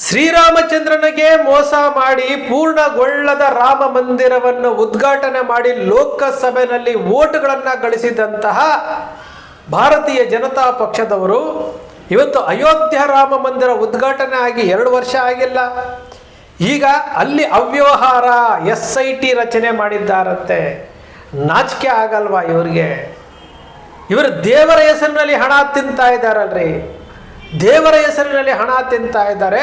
ಶ್ರೀರಾಮಚಂದ್ರನಿಗೆ ಮೋಸ ಮಾಡಿ ಪೂರ್ಣಗೊಳ್ಳದ ರಾಮ ಮಂದಿರವನ್ನು ಉದ್ಘಾಟನೆ ಮಾಡಿ ಲೋಕಸಭೆಯಲ್ಲಿ ವೋಟ್ಗಳನ್ನು ಗಳಿಸಿದಂತಹ ಭಾರತೀಯ ಜನತಾ ಪಕ್ಷದವರು ಇವತ್ತು ಅಯೋಧ್ಯ ರಾಮ ಮಂದಿರ ಉದ್ಘಾಟನೆ ಆಗಿ 2 ವರ್ಷ ಆಗಿಲ್ಲ. ಈಗ ಅಲ್ಲಿ ಅವ್ಯವಹಾರ SIT ರಚನೆ ಮಾಡಿದ್ದಾರಂತೆ. ನಾಚಿಕೆ ಆಗಲ್ವಾ ಇವರಿಗೆ? ಇವರು ದೇವರ ಹೆಸರಿನಲ್ಲಿ ಹಣ ತಿಂತಾ ಇದ್ದಾರಲ್ರಿ. ದೇವರ ಹೆಸರಿನಲ್ಲಿ ಹಣ ತಿಂತಾ ಇದ್ದಾರೆ.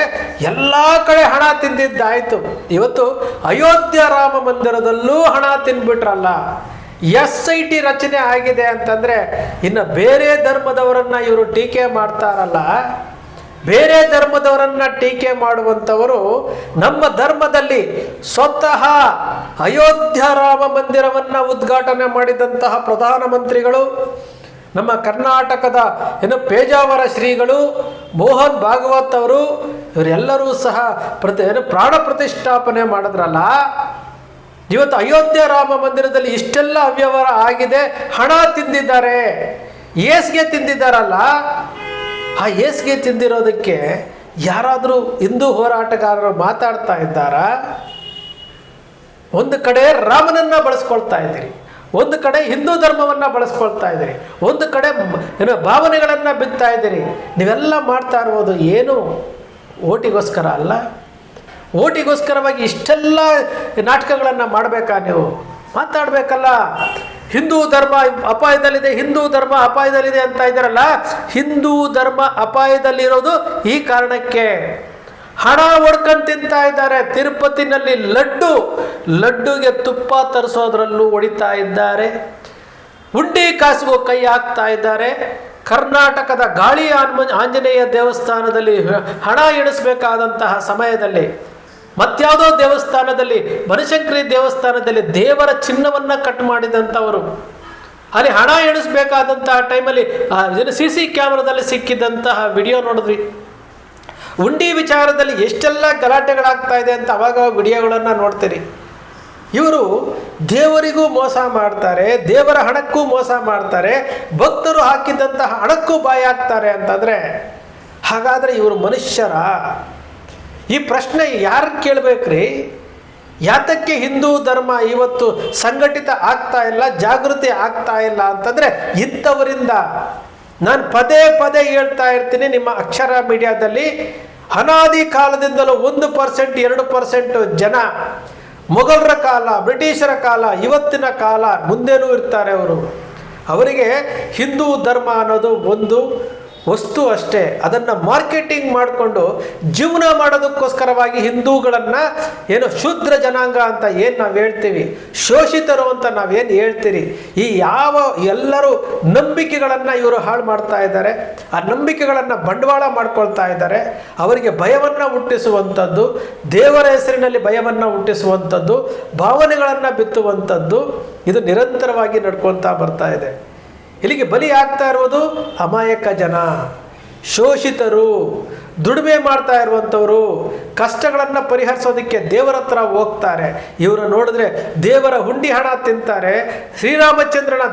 ಎಲ್ಲ ಕಡೆ ಹಣ ತಿಂದಿದ್ದಾಯ್ತು. ಇವತ್ತು ಅಯೋಧ್ಯ ರಾಮ ಮಂದಿರದಲ್ಲೂ ಹಣ ತಿನ್ಬಿಟ್ರಲ್ಲ. SIT ರಚನೆ ಆಗಿದೆ ಅಂತಂದ್ರೆ ಇನ್ನು ಬೇರೆ ಧರ್ಮದವರನ್ನ ಇವರು ಟೀಕೆ ಮಾಡ್ತಾರಲ್ಲ. ಬೇರೆ ಧರ್ಮದವರನ್ನ ಟೀಕೆ ಮಾಡುವಂಥವರು ನಮ್ಮ ಧರ್ಮದಲ್ಲಿ ಸ್ವತಃ ಅಯೋಧ್ಯ ರಾಮ ಮಂದಿರವನ್ನು ಉದ್ಘಾಟನೆ ಮಾಡಿದಂತಹ ಪ್ರಧಾನಮಂತ್ರಿಗಳು, ನಮ್ಮ ಕರ್ನಾಟಕದ ಪೇಜಾವರ ಶ್ರೀಗಳು, ಮೋಹನ್ ಭಾಗವತ್ ಅವರು, ಇವರೆಲ್ಲರೂ ಸಹ ಪ್ರಾಣ ಪ್ರತಿಷ್ಠಾಪನೆ ಮಾಡಿದ್ರಲ್ಲ. ಇವತ್ತು ಅಯೋಧ್ಯ ರಾಮ ಮಂದಿರದಲ್ಲಿ ಇಷ್ಟೆಲ್ಲ ಅವ್ಯವಹಾರ ಆಗಿದೆ. ಹಣ ತಿಂದಿದ್ದಾರೆ, ಏಸ್ಗೆ ತಿಂದಿದ್ದಾರಲ್ಲ. ಆ ಏಸ್ಗೆ ತಿಂದಿರೋದಕ್ಕೆ ಯಾರಾದರೂ ಹಿಂದೂ ಹೋರಾಟಗಾರರು ಮಾತಾಡ್ತಾ ಇದ್ದಾರಾ? ಒಂದು ಕಡೆ ರಾಮನನ್ನ ಬಳಸ್ಕೊಳ್ತಾ ಇದ್ದೀರಿ, ಒಂದು ಕಡೆ ಹಿಂದೂ ಧರ್ಮವನ್ನು ಬಳಸ್ಕೊಳ್ತಾ ಇದ್ದೀರಿ, ಒಂದು ಕಡೆ ಭಾವನೆಗಳನ್ನು ಬಿತ್ತಾ ಇದ್ದೀರಿ. ನೀವೆಲ್ಲ ಮಾಡ್ತಾ ಇರ್ಬೋದು ಏನು ಓಟಿಗೋಸ್ಕರ ಅಲ್ಲ. ಓಟಿಗೋಸ್ಕರವಾಗಿ ಇಷ್ಟೆಲ್ಲ ನಾಟಕಗಳನ್ನು ಮಾಡಬೇಕಾ? ನೀವು ಮಾತಾಡಬೇಕಲ್ಲ. ಹಿಂದೂ ಧರ್ಮ ಅಪಾಯದಲ್ಲಿದೆ, ಹಿಂದೂ ಧರ್ಮ ಅಪಾಯದಲ್ಲಿದೆ ಅಂತ ಇದ್ದಾರಲ್ಲ. ಹಿಂದೂ ಧರ್ಮ ಅಪಾಯದಲ್ಲಿರೋದು ಈ ಕಾರಣಕ್ಕೆ. ಹಣ ಹೊಡ್ಕೊಂಡು ತಿಂತಾ ಇದ್ದಾರೆ. ತಿರುಪತಿನಲ್ಲಿ ಲಡ್ಡುಗೆ ತುಪ್ಪ ತರಿಸೋದ್ರಲ್ಲೂ ಹೊಡಿತಾ ಇದ್ದಾರೆ. ಉಂಡಿ ಕಾಸಿಗೂ ಕೈ ಹಾಕ್ತಾ ಇದ್ದಾರೆ. ಕರ್ನಾಟಕದ ಗಾಳಿ ಆಂಜನೇಯ ದೇವಸ್ಥಾನದಲ್ಲಿ ಹಣ ಎಣಿಸಬೇಕಾದಂತಹ ಸಮಯದಲ್ಲಿ, ಮತ್ಯಾವುದೋ ದೇವಸ್ಥಾನದಲ್ಲಿ, ಬನಶಂಕರಿ ದೇವಸ್ಥಾನದಲ್ಲಿ ದೇವರ ಚಿನ್ನವನ್ನು ಕಟ್ ಮಾಡಿದಂಥವರು, ಅಲ್ಲಿ ಹಣ ಎಣಿಸಬೇಕಾದಂತಹ ಟೈಮಲ್ಲಿ CC ಕ್ಯಾಮ್ರಾದಲ್ಲಿ ಸಿಕ್ಕಿದಂತಹ ವಿಡಿಯೋ ನೋಡಿದ್ವಿ. ಉಂಡಿ ವಿಚಾರದಲ್ಲಿ ಎಷ್ಟೆಲ್ಲ ಗಲಾಟೆಗಳಾಗ್ತಾ ಇದೆ ಅಂತ ಅವಾಗ ವಿಡಿಯೋಗಳನ್ನು ನೋಡ್ತೀರಿ. ಇವರು ದೇವರಿಗೂ ಮೋಸ ಮಾಡ್ತಾರೆ, ದೇವರ ಹಣಕ್ಕೂ ಮೋಸ ಮಾಡ್ತಾರೆ, ಭಕ್ತರು ಹಾಕಿದಂತಹ ಹಣಕ್ಕೂ ಬಾಯಿ ಹಾಕ್ತಾರೆ ಅಂತಂದರೆ ಹಾಗಾದರೆ ಇವರು ಮನುಷ್ಯರ? ಈ ಪ್ರಶ್ನೆ ಯಾರು ಕೇಳಬೇಕ್ರಿ? ಯಾತಕ್ಕೆ ಹಿಂದೂ ಧರ್ಮ ಇವತ್ತು ಸಂಘಟಿತ ಆಗ್ತಾ ಇಲ್ಲ, ಜಾಗೃತಿ ಆಗ್ತಾ ಇಲ್ಲ ಅಂತಂದರೆ ಇಂಥವರಿಂದ. ನಾನು ಪದೇ ಪದೇ ಹೇಳ್ತಾ ಇರ್ತೀನಿ, ನಿಮ್ಮ ಅಕ್ಷರ ಮೀಡಿಯಾದಲ್ಲಿ ಅನಾದಿ ಕಾಲದಿಂದಲೂ 1% 2% ಜನ, ಮೊಘಲರ ಕಾಲ, ಬ್ರಿಟಿಷರ ಕಾಲ, ಇವತ್ತಿನ ಕಾಲ, ಮುಂದೇನೂ ಇರ್ತಾರೆ ಅವರು. ಅವರಿಗೆ ಹಿಂದೂ ಧರ್ಮ ಅನ್ನೋದು ಒಂದು ವಸ್ತು ಅಷ್ಟೇ. ಅದನ್ನು ಮಾರ್ಕೆಟಿಂಗ್ ಮಾಡಿಕೊಂಡು ಜೀವನ ಮಾಡೋದಕ್ಕೋಸ್ಕರವಾಗಿ ಹಿಂದೂಗಳನ್ನು ಶೂದ್ರ ಜನಾಂಗ ಅಂತ ಏನು ನಾವು ಹೇಳ್ತೀವಿ, ಶೋಷಿತರು ಅಂತ ನಾವೇನು ಹೇಳ್ತೀರಿ, ಈ ಎಲ್ಲರೂ ನಂಬಿಕೆಗಳನ್ನು ಇವರು ಹಾಳು ಮಾಡ್ತಾ ಇದ್ದಾರೆ. ಆ ನಂಬಿಕೆಗಳನ್ನು ಬಂಡವಾಳ ಮಾಡ್ಕೊಳ್ತಾ ಇದ್ದಾರೆ. ಅವರಿಗೆ ಭಯವನ್ನು ಹುಟ್ಟಿಸುವಂಥದ್ದು, ದೇವರ ಹೆಸರಿನಲ್ಲಿ ಭಯವನ್ನು ಹುಟ್ಟಿಸುವಂಥದ್ದು, ಭಾವನೆಗಳನ್ನು ಬಿತ್ತುವಂಥದ್ದು, ಇದು ನಿರಂತರವಾಗಿ ನಡ್ಕೊಳ್ತಾ ಬರ್ತಾ ಇದೆ. ಇಲ್ಲಿಗೆ ಬಲಿ ಆಗ್ತಾ ಇರುವುದು ಅಮಾಯಕ ಜನ, ಶೋಷಿತರು, ದುಡಿಮೆ ಮಾಡ್ತಾ ಇರುವಂಥವರು, ಕಷ್ಟಗಳನ್ನು ಪರಿಹರಿಸೋದಕ್ಕೆ ದೇವರ ಹತ್ರ ಹೋಗ್ತಾರೆ. ಇವರು ನೋಡಿದ್ರೆ ದೇವರ ಹುಂಡಿ ಹಣ ತಿಂತಾರೆ, ಶ್ರೀರಾಮಚಂದ್ರನ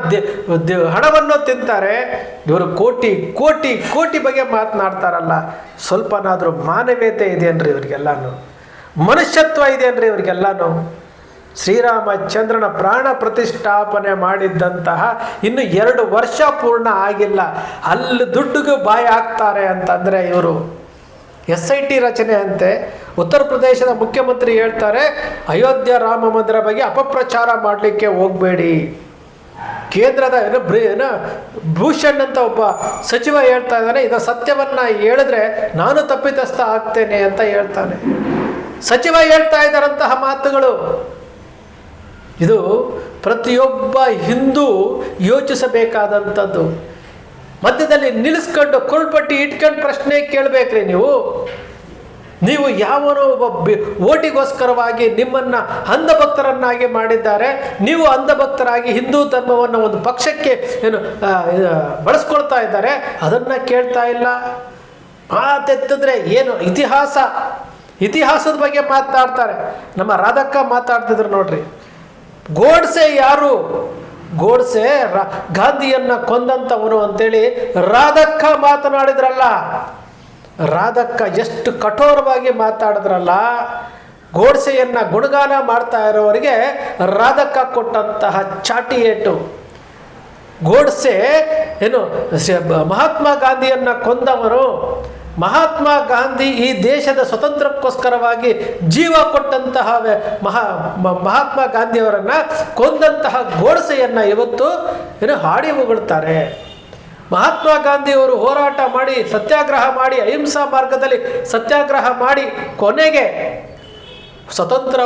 ಹಣವನ್ನು ತಿಂತಾರೆ. ಇವರು ಕೋಟಿ ಕೋಟಿ ಕೋಟಿ ಬಗ್ಗೆ ಮಾತನಾಡ್ತಾರಲ್ಲ. ಸ್ವಲ್ಪನಾದರೂ ಮಾನವೀಯತೆ ಇದೆಯನ್ರಿ ಇವ್ರಿಗೆಲ್ಲಾನು? ಮನುಷ್ಯತ್ವ ಇದೆಯನ್ರಿ ಇವ್ರಿಗೆಲ್ಲಾನು? ಶ್ರೀರಾಮಚಂದ್ರನ ಪ್ರಾಣ ಪ್ರತಿಷ್ಠಾಪನೆ ಮಾಡಿದ್ದಂತಹ ಇನ್ನು 2 ವರ್ಷ ಪೂರ್ಣ ಆಗಿಲ್ಲ, ಅಲ್ಲಿ ದುಡ್ಡಿಗೆ ಬಾಯಿ ಹಾಕ್ತಾರೆ ಅಂತಂದರೆ ಇವರು SIT ರಚನೆ ಅಂತೆ. ಉತ್ತರ ಪ್ರದೇಶದ ಮುಖ್ಯಮಂತ್ರಿ ಹೇಳ್ತಾರೆ, ಅಯೋಧ್ಯ ರಾಮ ಮಂದಿರ ಬಗ್ಗೆ ಅಪಪ್ರಚಾರ ಮಾಡಲಿಕ್ಕೆ ಹೋಗಬೇಡಿ. ಕೇಂದ್ರದ ಭೂಷಣ್ ಅಂತ ಒಬ್ಬ ಸಚಿವ ಹೇಳ್ತಾ ಇದ್ದಾನೆ, ಇದು ಸತ್ಯವನ್ನು ಹೇಳಿದ್ರೆ ನಾನು ತಪ್ಪಿತಸ್ಥ ಆಗ್ತೇನೆ ಅಂತ ಹೇಳ್ತಾನೆ. ಸಚಿವ ಹೇಳ್ತಾ ಇದ್ದಾರಂತಹ ಮಾತುಗಳು. ಇದು ಪ್ರತಿಯೊಬ್ಬ ಹಿಂದೂ ಯೋಚಿಸಬೇಕಾದಂಥದ್ದು. ಮಧ್ಯದಲ್ಲಿ ನಿಲ್ಲಿಸ್ಕೊಂಡು ಕುರುಳ್ಪಟ್ಟಿ ಇಟ್ಕೊಂಡು ಪ್ರಶ್ನೆ ಕೇಳಬೇಕ್ರಿ ನೀವು ಯಾವನೋ ಒಬ್ಬ ಓಟಿಗೋಸ್ಕರವಾಗಿ ನಿಮ್ಮನ್ನು ಅಂಧಭಕ್ತರನ್ನಾಗಿ ಮಾಡಿದ್ದಾರೆ. ನೀವು ಅಂಧಭಕ್ತರಾಗಿ ಹಿಂದೂ ಧರ್ಮವನ್ನು ಒಂದು ಪಕ್ಷಕ್ಕೆ ಬಳಸ್ಕೊಳ್ತಾ ಇದ್ದಾರೆ, ಅದನ್ನು ಕೇಳ್ತಾ ಇಲ್ಲ. ಮಾತೆತ್ತಿದ್ರೆ ಏನು ಇತಿಹಾಸದ ಬಗ್ಗೆ ಮಾತನಾಡ್ತಾರೆ. ನಮ್ಮ ರಾಧಕ್ಕ ಮಾತಾಡ್ತಿದ್ರು ನೋಡ್ರಿ. ಗೋಡ್ಸೆ ಯಾರು? ಗೋಡ್ಸೆ ಗಾಂಧಿಯನ್ನ ಕೊಂದಂಥವನು ಅಂತೇಳಿ ರಾಧಕ್ಕ ಮಾತನಾಡಿದ್ರಲ್ಲ. ರಾಧಕ್ಕ ಎಷ್ಟು ಕಠೋರವಾಗಿ ಮಾತಾಡಿದ್ರಲ್ಲ, ಗೋಡ್ಸೆಯನ್ನು ಗುಣಗಾನ ಮಾಡ್ತಾ ಇರೋರಿಗೆ ರಾಧಕ್ಕ ಕೊಟ್ಟಂತಹ ಚಾಟಿ ಏಟು. ಗೋಡ್ಸೆ ಏನು ಮಹಾತ್ಮ ಗಾಂಧಿಯನ್ನು ಕೊಂದವರು. ಮಹಾತ್ಮ ಗಾಂಧಿ ಈ ದೇಶದ ಸ್ವತಂತ್ರಕ್ಕೋಸ್ಕರವಾಗಿ ಜೀವ ಕೊಟ್ಟಂತಹ ಮಹಾತ್ಮ ಗಾಂಧಿಯವರನ್ನು ಕೊಂದಂತಹ ಗೋಡ್ಸೆಯನ್ನು ಇವತ್ತು ಹಾಡಿ ಹೊಗಳ್ತಾರೆ. ಮಹಾತ್ಮ ಗಾಂಧಿಯವರು ಹೋರಾಟ ಮಾಡಿ, ಸತ್ಯಾಗ್ರಹ ಮಾಡಿ, ಅಹಿಂಸಾ ಮಾರ್ಗದಲ್ಲಿ ಸತ್ಯಾಗ್ರಹ ಮಾಡಿ ಕೊನೆಗೆ ಸ್ವತಂತ್ರ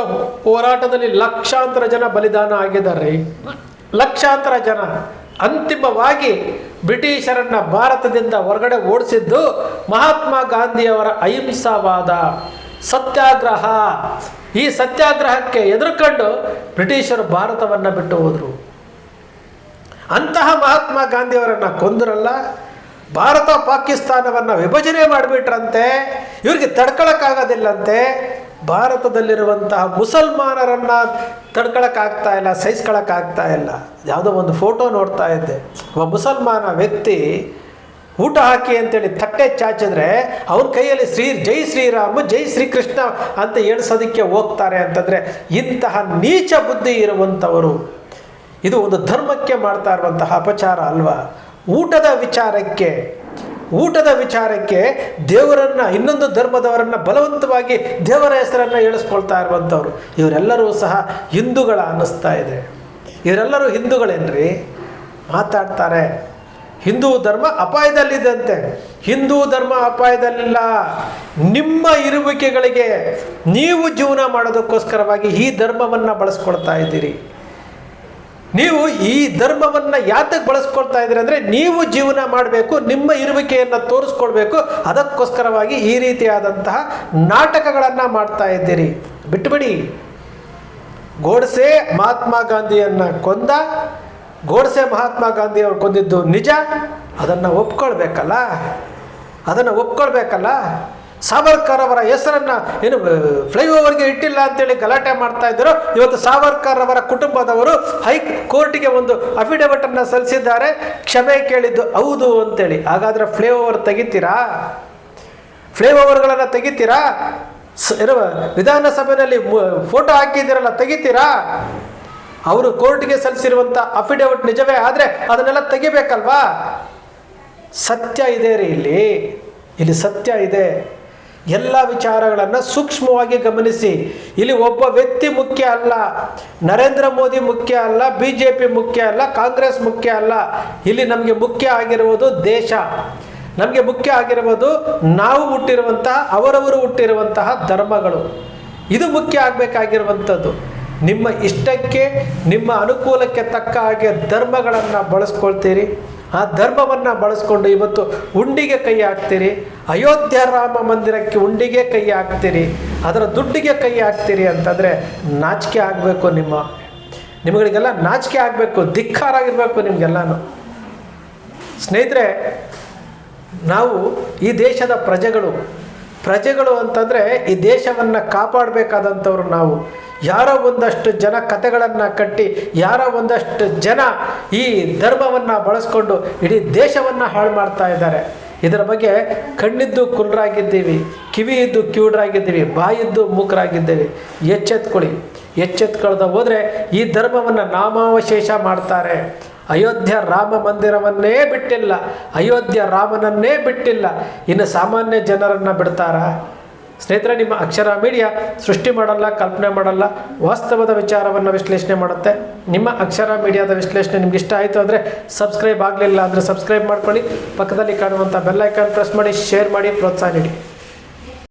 ಹೋರಾಟದಲ್ಲಿ ಲಕ್ಷಾಂತರ ಜನ ಬಲಿದಾನ ಆಗಿದ್ದಾರೆ. ಲಕ್ಷಾಂತರ ಜನ. ಅಂತಿಮವಾಗಿ ಬ್ರಿಟಿಷರನ್ನ ಭಾರತದಿಂದ ಹೊರಗಡೆ ಓಡಿಸಿದ್ದು ಮಹಾತ್ಮ ಗಾಂಧಿಯವರ ಅಹಿಂಸಾವಾದ, ಸತ್ಯಾಗ್ರಹ. ಈ ಸತ್ಯಾಗ್ರಹಕ್ಕೆ ಎದುರುಕೊಂಡು ಬ್ರಿಟಿಷರು ಭಾರತವನ್ನು ಬಿಟ್ಟು ಹೋದರು. ಅಂತಹ ಮಹಾತ್ಮ ಗಾಂಧಿಯವರನ್ನು ಕೊಂದರಲ್ಲ. ಭಾರತ ಪಾಕಿಸ್ತಾನವನ್ನು ವಿಭಜನೆ ಮಾಡಿಬಿಟ್ರಂತೆ. ಇವರಿಗೆ ತಡ್ಕೊಳಕ್ಕಾಗೋದಿಲ್ಲಂತೆ. ಭಾರತದಲ್ಲಿರುವಂತಹ ಮುಸಲ್ಮಾನರನ್ನು ತಡ್ಕೊಳಕ್ಕಾಗ್ತಾ ಇಲ್ಲ, ಸಹಿಸ್ಕೊಳಕ್ಕಾಗ್ತಾ ಇಲ್ಲ. ಯಾವುದೋ ಒಂದು ಫೋಟೋ ನೋಡ್ತಾ ಇದ್ದೆ. ಒಬ್ಬ ಮುಸಲ್ಮಾನ ವ್ಯಕ್ತಿ ಊಟ ಹಾಕಿ ಅಂತೇಳಿ ತಟ್ಟೆ ಚಾಚಿದ್ರೆ ಅವ್ರ ಕೈಯಲ್ಲಿ ಜೈ ಶ್ರೀರಾಮ, ಜೈ ಶ್ರೀಕೃಷ್ಣ ಅಂತ ಹೇಳಿಸೋದಕ್ಕೆ ಹೋಗ್ತಾರೆ ಅಂತಂದರೆ ಇಂತಹ ನೀಚ ಬುದ್ಧಿ ಇರುವಂಥವರು. ಇದು ಒಂದು ಧರ್ಮಕ್ಕೆ ಮಾಡ್ತಾ ಇರುವಂತಹ ಅಪಚಾರ ಅಲ್ವಾ? ಊಟದ ವಿಚಾರಕ್ಕೆ ದೇವರನ್ನು, ಇನ್ನೊಂದು ಧರ್ಮದವರನ್ನು ಬಲವಂತವಾಗಿ ದೇವರ ಹೆಸರನ್ನು ಹೇಳಿಸ್ಕೊಳ್ತಾ ಇರುವಂಥವ್ರು ಇವರೆಲ್ಲರೂ ಸಹ ಹಿಂದೂಗಳ ಅನ್ನಿಸ್ತಾ ಇದೆ. ಇವರೆಲ್ಲರೂ ಹಿಂದೂಗಳೇನ್ರಿ? ಮಾತಾಡ್ತಾರೆ ಹಿಂದೂ ಧರ್ಮ ಅಪಾಯದಲ್ಲಿದ್ದಂತೆ. ಹಿಂದೂ ಧರ್ಮ ಅಪಾಯದಲ್ಲಿಲ್ಲ. ನಿಮ್ಮ ಇರುವಿಕೆಗಳಿಗೆ ನೀವು ಜೀವನ ಮಾಡೋದಕ್ಕೋಸ್ಕರವಾಗಿ ಈ ಧರ್ಮವನ್ನು ಬಳಸ್ಕೊಳ್ತಾ ಇದ್ದೀರಿ. ನೀವು ಈ ಧರ್ಮವನ್ನು ಯಾತಕ್ಕೆ ಬಳಸ್ಕೊಳ್ತಾ ಇದ್ದೀರಿ ಅಂದರೆ ನೀವು ಜೀವನ ಮಾಡಬೇಕು, ನಿಮ್ಮ ಇರುವಿಕೆಯನ್ನು ತೋರಿಸ್ಕೊಳ್ಬೇಕು. ಅದಕ್ಕೋಸ್ಕರವಾಗಿ ಈ ರೀತಿಯಾದಂತಹ ನಾಟಕಗಳನ್ನು ಮಾಡ್ತಾ ಇದ್ದೀರಿ. ಬಿಟ್ಟುಬಿಡಿ. ಗೋಡ್ಸೆ ಮಹಾತ್ಮ ಗಾಂಧಿಯನ್ನು ಕೊಂದ. ಗೋಡ್ಸೆ ಮಹಾತ್ಮ ಗಾಂಧಿಯವರು ಕೊಂದಿದ್ದು ನಿಜ. ಅದನ್ನು ಒಪ್ಕೊಳ್ಬೇಕಲ್ಲ. ಸಾವರ್ಕರ್ ಅವರ ಹೆಸರನ್ನು ಫ್ಲೈಓವರ್ಗೆ ಇಟ್ಟಿಲ್ಲ ಅಂತೇಳಿ ಗಲಾಟೆ ಮಾಡ್ತಾ ಇದ್ದರು. ಇವತ್ತು ಸಾವರ್ಕರ್ ಅವರ ಕುಟುಂಬದವರು ಹೈಕೋರ್ಟಿಗೆ ಒಂದು ಅಫಿಡವಿಟನ್ನು ಸಲ್ಲಿಸಿದ್ದಾರೆ, ಕ್ಷಮೆ ಕೇಳಿದ್ದು ಹೌದು ಅಂತೇಳಿ. ಹಾಗಾದರೆ ಫ್ಲೈಓವರ್ ತೆಗಿತೀರಾ? ಫ್ಲೈಓವರ್ಗಳನ್ನು ತೆಗಿತೀರಾ? ವಿಧಾನಸಭೆಯಲ್ಲಿ ಫೋಟೋ ಹಾಕಿದ್ದೀರಲ್ಲ, ತೆಗಿತೀರಾ? ಅವರು ಕೋರ್ಟ್ಗೆ ಸಲ್ಲಿಸಿರುವಂಥ ಅಫಿಡವಿಟ್ ನಿಜವೇ ಆದರೆ ಅದನ್ನೆಲ್ಲ ತೆಗಿಬೇಕಲ್ವಾ? ಸತ್ಯ ಇದೆ ರೀ, ಇಲ್ಲಿ ಸತ್ಯ ಇದೆ. ಎಲ್ಲ ವಿಚಾರಗಳನ್ನು ಸೂಕ್ಷ್ಮವಾಗಿ ಗಮನಿಸಿ. ಇಲ್ಲಿ ಒಬ್ಬ ವ್ಯಕ್ತಿ ಮುಖ್ಯ ಅಲ್ಲ, ನರೇಂದ್ರ ಮೋದಿ ಮುಖ್ಯ ಅಲ್ಲ, BJP ಮುಖ್ಯ ಅಲ್ಲ, ಕಾಂಗ್ರೆಸ್ ಮುಖ್ಯ ಅಲ್ಲ. ಇಲ್ಲಿ ನಮಗೆ ಮುಖ್ಯ ಆಗಿರುವುದು ದೇಶ. ನಮಗೆ ಮುಖ್ಯ ಆಗಿರುವುದು ನಾವು ಹುಟ್ಟಿರುವಂತಹ, ಅವರವರು ಹುಟ್ಟಿರುವಂತಹ ಧರ್ಮಗಳು. ಇದು ಮುಖ್ಯ ಆಗಬೇಕಾಗಿರುವಂಥದ್ದು. ನಿಮ್ಮ ಇಷ್ಟಕ್ಕೆ, ನಿಮ್ಮ ಅನುಕೂಲಕ್ಕೆ ತಕ್ಕ ಹಾಗೆ ಧರ್ಮಗಳನ್ನು ಬಳಸ್ಕೊಳ್ತೀರಿ. ಆ ಧರ್ಮವನ್ನು ಬಳಸ್ಕೊಂಡು ಇವತ್ತು ಉಂಡಿಗೆ ಕೈ ಹಾಕ್ತೀರಿ. ಅಯೋಧ್ಯ ರಾಮ ಮಂದಿರಕ್ಕೆ ಉಂಡಿಗೆ ಕೈ ಹಾಕ್ತೀರಿ, ಅದರ ದುಡ್ಡಿಗೆ ಕೈ ಹಾಕ್ತೀರಿ ಅಂತಂದರೆ ನಾಚಿಕೆ ಆಗಬೇಕು. ನಿಮಗಳಿಗೆಲ್ಲ ನಾಚಿಕೆ ಆಗಬೇಕು, ಧಿಕ್ಕಾರ ಆಗಿರಬೇಕು ನಿಮಗೆಲ್ಲನೂ. ಸ್ನೇಹಿತರೆ, ನಾವು ಈ ದೇಶದ ಪ್ರಜೆಗಳು ಅಂತಂದರೆ ಈ ದೇಶವನ್ನು ಕಾಪಾಡಬೇಕಾದಂಥವ್ರು ನಾವು. ಯಾರೋ ಒಂದಷ್ಟು ಜನ ಕತೆಗಳನ್ನು ಕಟ್ಟಿ, ಯಾರೋ ಒಂದಷ್ಟು ಜನ ಈ ಧರ್ಮವನ್ನು ಬಳಸ್ಕೊಂಡು ಇಡೀ ದೇಶವನ್ನು ಹಾಳು ಮಾಡ್ತಾ ಇದ್ದಾರೆ. ಇದರ ಬಗ್ಗೆ ಕಣ್ಣಿದ್ದು ಕುರುಡರಾಗಿದ್ದೀವಿ, ಕಿವಿ ಇದ್ದು ಕಿವುಡರಾಗಿದ್ದೀವಿ, ಬಾಯಿದ್ದು ಮೂಕರಾಗಿದ್ದೇವೆ. ಎಚ್ಚೆತ್ಕೊಳ್ದ ಹೋದರೆ ಈ ಧರ್ಮವನ್ನು ನಾಮಾವಶೇಷ ಮಾಡ್ತಾರೆ. ಅಯೋಧ್ಯ ರಾಮ ಮಂದಿರವನ್ನೇ ಬಿಟ್ಟಿಲ್ಲ, ಅಯೋಧ್ಯ ರಾಮನನ್ನೇ ಬಿಟ್ಟಿಲ್ಲ, ಇನ್ನು ಸಾಮಾನ್ಯ ಜನರನ್ನು ಬಿಡ್ತಾರಾ? ಸ್ನೇಹಿತರೆ, ನಿಮ್ಮ ಅಕ್ಷರ ಮೀಡಿಯಾ ಸೃಷ್ಟಿ ಮಾಡಲ್ಲ, ಕಲ್ಪನೆ ಮಾಡಲ್ಲ, ವಾಸ್ತವದ ವಿಚಾರವನ್ನು ವಿಶ್ಲೇಷಣೆ ಮಾಡುತ್ತೆ. ನಿಮ್ಮ ಅಕ್ಷರ ಮೀಡಿಯಾದ ವಿಶ್ಲೇಷಣೆ ನಿಮ್ಗೆ ಇಷ್ಟ ಆಯಿತು ಅಂದರೆ ಸಬ್ಸ್ಕ್ರೈಬ್ ಆಗಲಿಲ್ಲ ಅಂದರೆ ಸಬ್ಸ್ಕ್ರೈಬ್ ಮಾಡ್ಕೊಳ್ಳಿ. ಪಕ್ಕದಲ್ಲಿ ಕಾಣುವಂಥ ಬೆಲ್ ಐಕಾನ್ ಪ್ರೆಸ್ ಮಾಡಿ, ಶೇರ್ ಮಾಡಿ, ಪ್ರೋತ್ಸಾಹ ನೀಡಿ.